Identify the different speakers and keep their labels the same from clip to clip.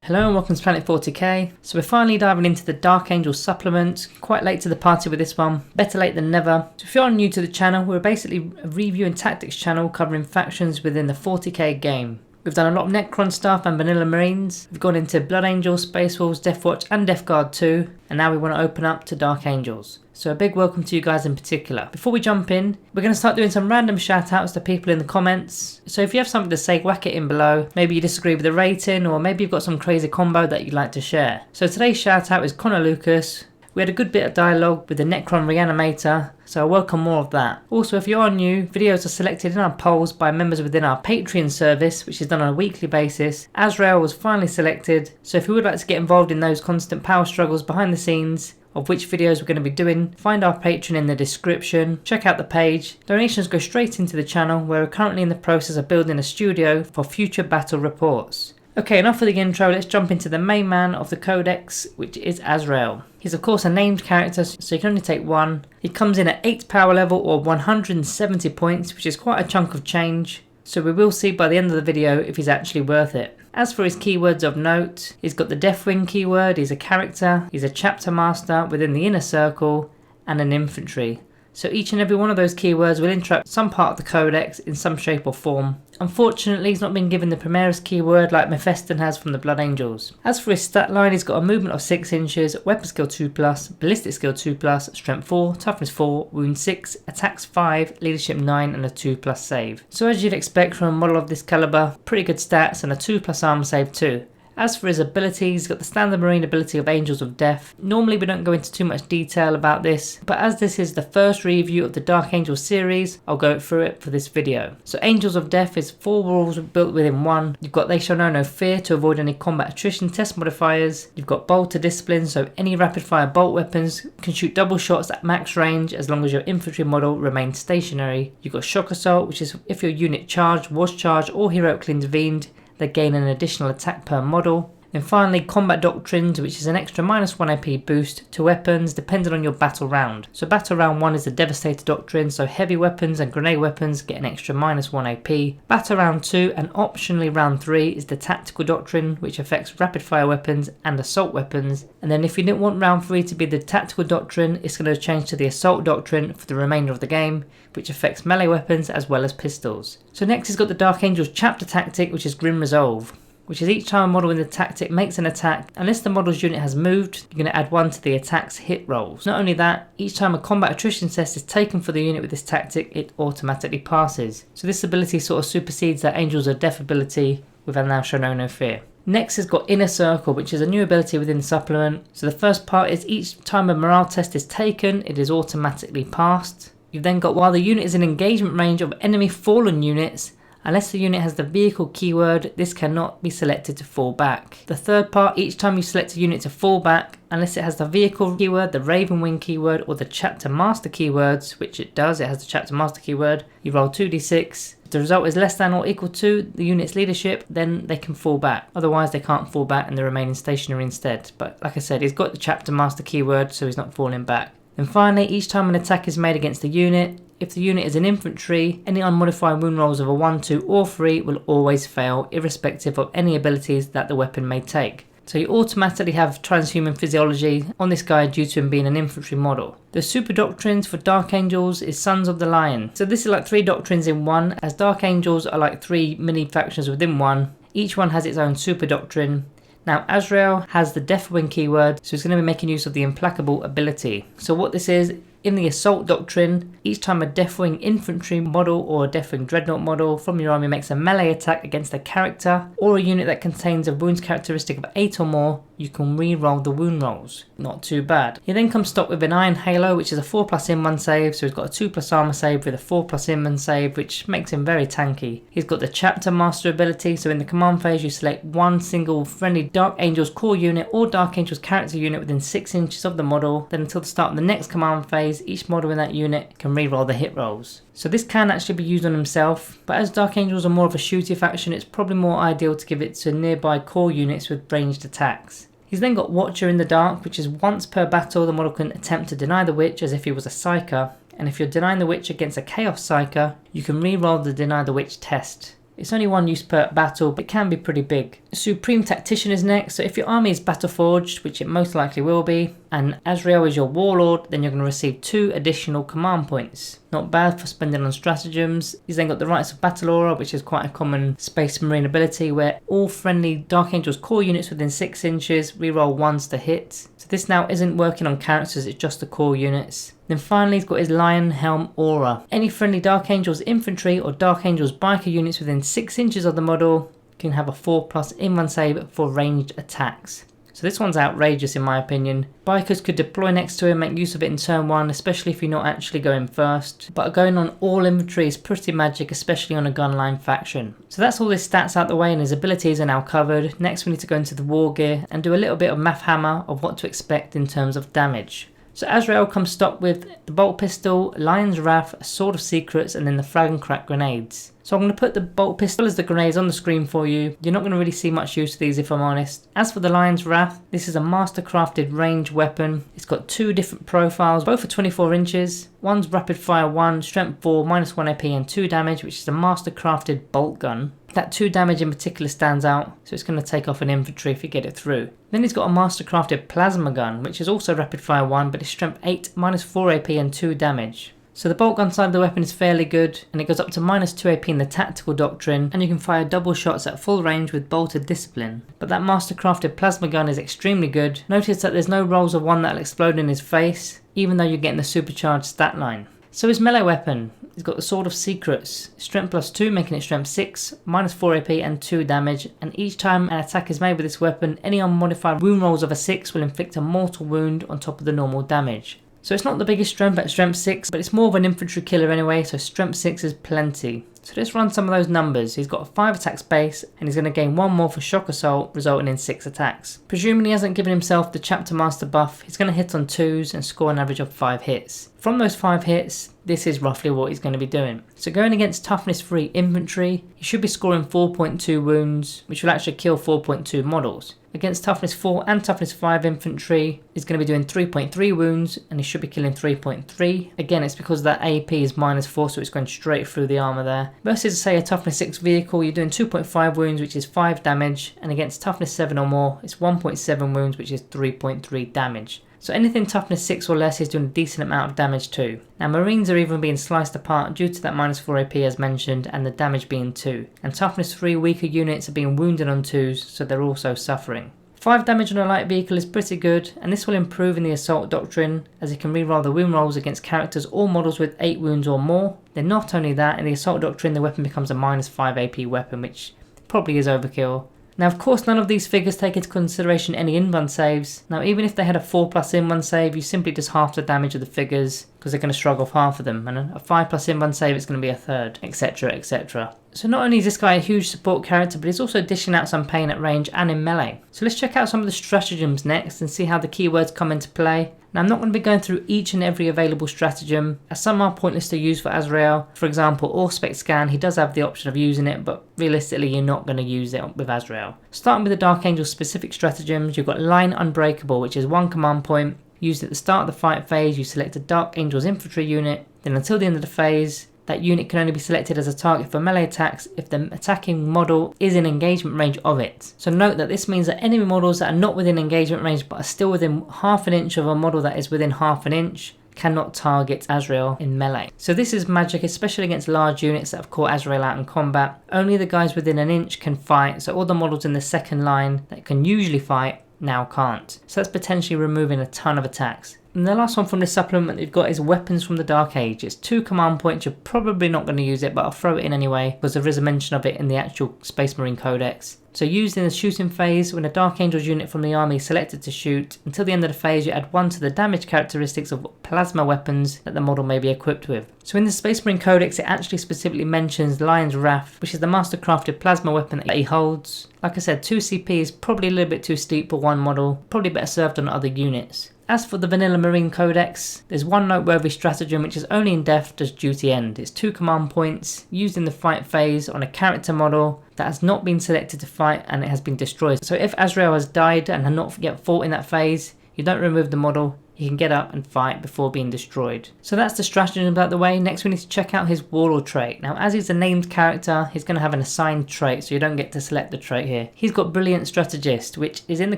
Speaker 1: Hello and welcome to Planet 40k. So we're finally diving into the Dark Angel supplement. Quite late to the party with this one, better late than never. So if you're new to the channel, we're basically a review and tactics channel covering factions within the 40k game. We've done a lot of Necron stuff and Vanilla Marines. We've gone into Blood Angel, Space Wolves, Death Watch and Death Guard too. And now we want to open up to Dark Angels. So a big welcome to you guys in particular. Before we jump in, we're going to start doing some random shout outs to people in the comments. So if you have something to say, whack it in below. Maybe you disagree with the rating, or maybe you've got some crazy combo that you'd like to share. So today's shout out is Connor Lucas. We had a good bit of dialogue with the Necron Reanimator, so I welcome more of that. Also, if you are new, videos are selected in our polls by members within our Patreon service, which is done on a weekly basis. Azrael was finally selected, so if you would like to get involved in those constant power struggles behind the scenes, of which videos we're going to be doing, find our Patreon in the description, check out the page. Donations go straight into the channel, where we're currently in the process of building a studio for future battle reports. Okay, enough of the intro, let's jump into the main man of the Codex, which is Azrael. He's of course a named character, so you can only take one. He comes in at 8 power level or 170 points, which is quite a chunk of change. So we will see by the end of the video if he's actually worth it. As for his keywords of note, he's got the Deathwing keyword, he's a character, he's a chapter master within the inner circle, and an infantry. So each and every one of those keywords will interact some part of the Codex in some shape or form. Unfortunately, he's not been given the Primaris keyword like Mephiston has from the Blood Angels. As for his stat line, he's got a movement of 6 inches, weapon skill 2+, ballistic skill 2+, strength 4, toughness 4, wound 6, attacks 5, leadership 9 and a 2+ save. So as you'd expect from a model of this caliber, pretty good stats and a 2+ armor save too. As for his abilities, he's got the standard marine ability of Angels of Death. Normally we don't go into too much detail about this, but as this is the first review of the Dark Angel series, I'll go through it for this video. So Angels of Death is 4 rules built within one. You've got They Shall Know No Fear to avoid any combat attrition test modifiers. You've got Bolt to Discipline, so any rapid fire bolt weapons can shoot double shots at max range as long as your infantry model remains stationary. You've got Shock Assault, which is if your unit charged, was charged or heroically intervened, they gain an additional attack per model. And finally, Combat Doctrines, which is an extra -1 AP boost to weapons depending on your battle round. So battle round 1 is the Devastator Doctrine, so heavy weapons and grenade weapons get an extra -1 AP. Battle round 2 and optionally round 3 is the Tactical Doctrine, which affects rapid fire weapons and assault weapons. And then if you didn't want round 3 to be the Tactical Doctrine, it's going to change to the Assault Doctrine for the remainder of the game, which affects melee weapons as well as pistols. So next he's got the Dark Angels Chapter Tactic, which is Grim Resolve, which is each time a model in the tactic makes an attack, unless the model's unit has moved, you're going to add 1 to the attack's hit rolls. Not only that, each time a combat attrition test is taken for the unit with this tactic, it automatically passes. So this ability sort of supersedes that Angels of Death ability with a Thou Shall Know No Fear. Next has got Inner Circle, which is a new ability within the supplement. So the first part is each time a morale test is taken, it is automatically passed. You've then got while the unit is in engagement range of enemy fallen units, unless the unit has the vehicle keyword, this cannot be selected to fall back. The third part, each time you select a unit to fall back, unless it has the vehicle keyword, the Raven Wing keyword, or the Chapter Master keywords, which it does, it has the Chapter Master keyword, you roll 2d6. If the result is less than or equal to the unit's leadership, then they can fall back. Otherwise they can't fall back and they're remaining stationary instead. But like I said, he's got the Chapter Master keyword, so he's not falling back. And finally, each time an attack is made against the unit, if the unit is an infantry, any unmodified wound rolls of a 1, 2 or 3 will always fail, irrespective of any abilities that the weapon may take. So you automatically have transhuman physiology on this guy due to him being an infantry model. The super doctrines for Dark Angels is Sons of the Lion. So this is like 3 doctrines in one, as Dark Angels are like 3 mini factions within one. Each one has its own super doctrine. Now Azrael has the Deathwing keyword, so he's going to be making use of the Implacable ability. So what this is, in the Assault Doctrine, each time a Deathwing infantry model or a Deathwing dreadnought model from your army makes a melee attack against a character or a unit that contains a wounds characteristic of 8 or more, you can re-roll the wound rolls. Not too bad. He then comes stocked with an Iron Halo, which is a 4+ in-1 save, so he's got a 2+ armor save with a 4+ in-1 save, which makes him very tanky. He's got the Chapter Master ability, so in the command phase you select one single friendly Dark Angels core unit or Dark Angels character unit within 6 inches of the model. Then until the start of the next command phase, each model in that unit can re-roll the hit rolls. So this can actually be used on himself, but as Dark Angels are more of a shooty faction, it's probably more ideal to give it to nearby core units with ranged attacks. He's then got Watcher in the Dark, which is once per battle the model can attempt to deny the Witch as if he was a Psyker, and if you're denying the Witch against a Chaos Psyker, you can re-roll the Deny the Witch test. It's only one use per battle, but it can be pretty big. Supreme Tactician is next, so if your army is battle forged, which it most likely will be, and Azrael is your warlord, then you're going to receive 2 additional command points. Not bad for spending on stratagems. He's then got the Rights of Battle Aura, which is quite a common Space Marine ability where all friendly Dark Angels core units within 6 inches reroll 1s to hit. So this now isn't working on characters, it's just the core units. Then finally he's got his Lion Helm Aura. Any friendly Dark Angels infantry or Dark Angels biker units within 6 inches of the model can have a 4+ in-run save for ranged attacks. So this one's outrageous in my opinion. Bikers could deploy next to him, make use of it in turn 1, especially if you're not actually going first. But going on all infantry is pretty magic, especially on a gunline faction. So that's all his stats out the way and his abilities are now covered. Next we need to go into the Wargear and do a little bit of math hammer of what to expect in terms of damage. So Azrael comes stocked with the Bolt Pistol, Lion's Wrath, Sword of Secrets, and then the Frag and Crack grenades. So I'm going to put the Bolt Pistol as the grenades on the screen for you. You're not going to really see much use of these if I'm honest. As for the Lion's Wrath, this is a master-crafted ranged weapon. It's got 2 different profiles, both are 24 inches. One's Rapid Fire 1, Strength 4, -1 AP and 2 damage, which is a master-crafted bolt gun. That 2 damage in particular stands out, so it's going to take off an infantry if you get it through. Then he's got a master-crafted plasma gun, which is also Rapid Fire 1, but it's Strength 8, -4 AP and 2 damage. So the bolt gun side of the weapon is fairly good, and it goes up to -2 AP in the tactical doctrine, and you can fire double shots at full range with bolted discipline. But that master-crafted plasma gun is extremely good. Notice that there's no rolls of one that'll explode in his face, even though you're getting the supercharged stat line. So his melee weapon, he's got the Sword of Secrets, Strength +2 making it Strength 6, -4 AP and 2 damage, and each time an attack is made with this weapon, any unmodified wound rolls of a 6 will inflict a mortal wound on top of the normal damage. So it's not the biggest strength at Strength 6, but it's more of an infantry killer anyway, so Strength 6 is plenty. So let's run some of those numbers. He's got a 5 attacks base, and he's going to gain 1 more for Shock Assault, resulting in 6 attacks. Presuming he hasn't given himself the Chapter Master buff, he's going to hit on 2s and score an average of 5 hits. From those 5 hits, this is roughly what he's going to be doing. So going against Toughness 3 infantry, he should be scoring 4.2 wounds, which will actually kill 4.2 models. Against Toughness 4 and Toughness 5 infantry, he's going to be doing 3.3 wounds, and he should be killing 3.3. Again, it's because that AP is -4, so it's going straight through the armour there. Versus, say, a Toughness 6 vehicle, you're doing 2.5 wounds, which is 5 damage, and against Toughness 7 or more, it's 1.7 wounds, which is 3.3 damage. So anything Toughness 6 or less is doing a decent amount of damage too. Now Marines are even being sliced apart due to that -4 AP as mentioned, and the damage being 2. And Toughness 3 weaker units are being wounded on 2s, so they're also suffering. 5 damage on a light vehicle is pretty good, and this will improve in the Assault Doctrine, as you can reroll the wound rolls against characters or models with 8 wounds or more. Then not only that, in the Assault Doctrine the weapon becomes a -5 AP weapon, which probably is overkill. Now of course none of these figures take into consideration any in-run saves. Now even if they had a 4+ in-run save, you simply just half the damage of the figures, because they're going to shrug off half of them, and a 5+ in-run save is going to be a third, etc, etc. So not only is this guy a huge support character, but he's also dishing out some pain at range and in melee. So let's check out some of the stratagems next and see how the keywords come into play. Now I'm not going to be going through each and every available stratagem, as some are pointless to use for Azrael. For example, Auspex Scan, he does have the option of using it, but realistically you're not going to use it with Azrael. Starting with the Dark Angel specific stratagems, you've got Line Unbreakable, which is 1 command point. Used at the start of the fight phase, you select a Dark Angel's infantry unit, then until the end of the phase, that unit can only be selected as a target for melee attacks if the attacking model is in engagement range of it. So note that this means that enemy models that are not within engagement range but are still within ½ an inch of a model that is within ½ an inch cannot target Azrael in melee. So this is magic, especially against large units that have caught Azrael out in combat. Only the guys within an inch can fight, so all the models in the second line that can usually fight now can't. So that's potentially removing a ton of attacks. And the last one from this supplement you've got is Weapons from the Dark Age. It's 2 command points, you're probably not going to use it, but I'll throw it in anyway, because there is a mention of it in the actual Space Marine Codex. So used in the shooting phase, when a Dark Angel's unit from the army is selected to shoot, until the end of the phase you add 1 to the damage characteristics of plasma weapons that the model may be equipped with. So in the Space Marine Codex it actually specifically mentions Lion's Wrath, which is the master-crafted plasma weapon that he holds. Like I said, 2 CP is probably a little bit too steep for one model, probably better served on other units. As for the Vanilla Marine Codex, there's one noteworthy stratagem which is only in death does duty end. It's 2 command points used in the fight phase on a character model that has not been selected to fight and it has been destroyed. So if Azrael has died and had not yet fought in that phase, you don't remove the model, he can get up and fight before being destroyed. So that's the stratagem out the way. Next we need to check out his warlord trait. Now as he's a named character, he's going to have an assigned trait, so you don't get to select the trait here. He's got Brilliant Strategist, which is in the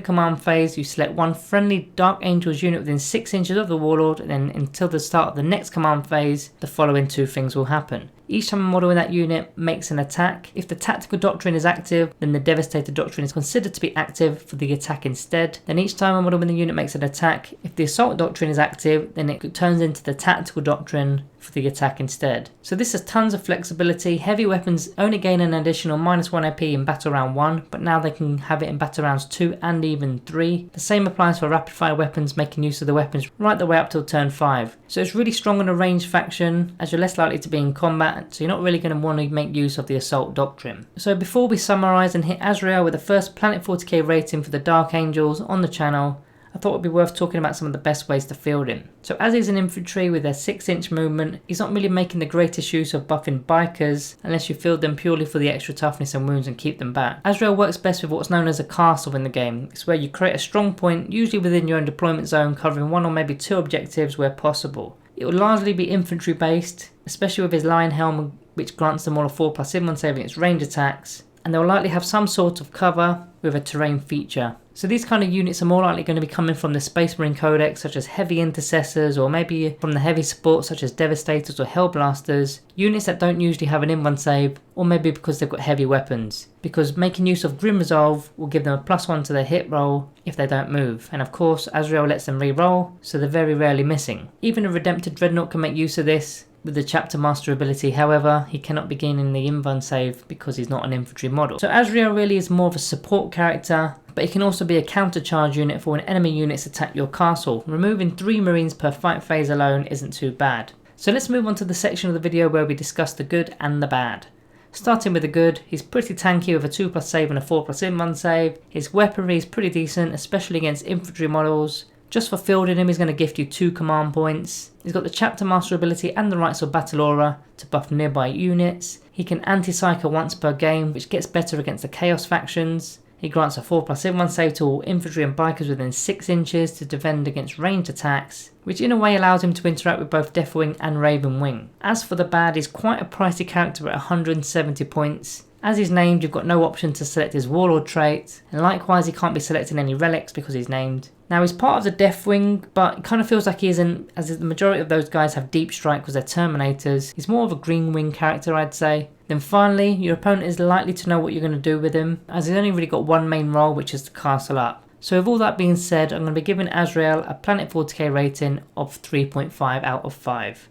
Speaker 1: command phase. You select one friendly Dark Angels unit within 6 inches of the warlord, and then until the start of the next command phase, the following 2 things will happen. Each time a model in that unit makes an attack, if the Tactical Doctrine is active, then the Devastator Doctrine is considered to be active for the attack instead. Then each time a model in the unit makes an attack, if the Assault Doctrine is active, then it turns into the Tactical Doctrine for the attack instead. So this has tons of flexibility. Heavy weapons only gain an additional -1 AP in battle round 1, but now they can have it in battle rounds 2 and even 3. The same applies for rapid fire weapons, making use of the weapons right the way up till turn 5. So it's really strong on a ranged faction, as you're less likely to be in combat, so you're not really going to want to make use of the Assault Doctrine. So before we summarise and hit Azrael with the first Planet 40k rating for the Dark Angels on the channel, I thought it would be worth talking about some of the best ways to field him. So as he's an infantry with their 6-inch movement, he's not really making the greatest use of buffing bikers unless you field them purely for the extra toughness and wounds and keep them back. Azrael works best with what's known as a castle in the game. It's where you create a strong point, usually within your own deployment zone, covering 1 or maybe 2 objectives where possible. It will largely be infantry based, especially with his lion helm, which grants them all a 4+1 save against range attacks, and they'll likely have some sort of cover with a terrain feature. So these kind of units are more likely going to be coming from the Space Marine Codex, such as heavy intercessors, or maybe from the heavy support such as Devastators or Hellblasters, units that don't usually have an in-1 save, or maybe because they've got heavy weapons, because making use of Grim Resolve will give them a +1 to their hit roll if they don't move, and of course Azrael lets them re-roll, so they're very rarely missing. Even a Redempted Dreadnought can make use of this with the Chapter Master ability. However, he cannot be gaining the in-1 save because he's not an infantry model. So Azrael really is more of a support character, but he can also be a countercharge unit for when enemy units attack your castle. Removing 3 Marines per fight phase alone isn't too bad. So let's move on to the section of the video where we discuss the good and the bad. Starting with the good, he's pretty tanky with a 2+ save and a 4+1 save. His weaponry is pretty decent, especially against infantry models. Just for fielding him, he's going to gift you 2 command points. He's got the Chapter Master ability and the Rites of Battle Aura to buff nearby units. He can anti-cycle once per game, which gets better against the Chaos factions. He grants a 4+1 save to all infantry and bikers within 6 inches to defend against ranged attacks, which in a way allows him to interact with both Deathwing and Ravenwing. As for the bad, he's quite a pricey character at 170 points. As he's named, you've got no option to select his Warlord trait, and likewise he can't be selecting any relics because he's named. Now he's part of the Deathwing, but it kind of feels like he isn't, as the majority of those guys have Deep Strike because they're Terminators. He's more of a Green Wing character, I'd say. Then finally, your opponent is likely to know what you're going to do with him, as he's only really got one main role, which is to castle up. So with all that being said, I'm going to be giving Azrael a Planet 40k rating of 3.5 out of 5.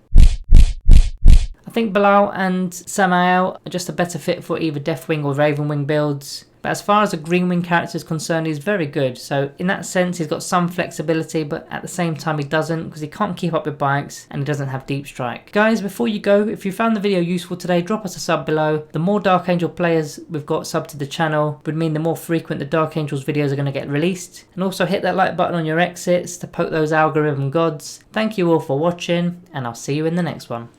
Speaker 1: I think Bilal and Samael are just a better fit for either Deathwing or Ravenwing builds. But as far as a Green Wing character is concerned, he's very good. So in that sense, he's got some flexibility, but at the same time he doesn't, because he can't keep up with bikes and he doesn't have Deep Strike. Guys, before you go, if you found the video useful today, drop us a sub below. The more Dark Angel players we've got subbed to the channel would mean the more frequent the Dark Angels videos are going to get released. And also hit that like button on your exits to poke those algorithm gods. Thank you all for watching, and I'll see you in the next one.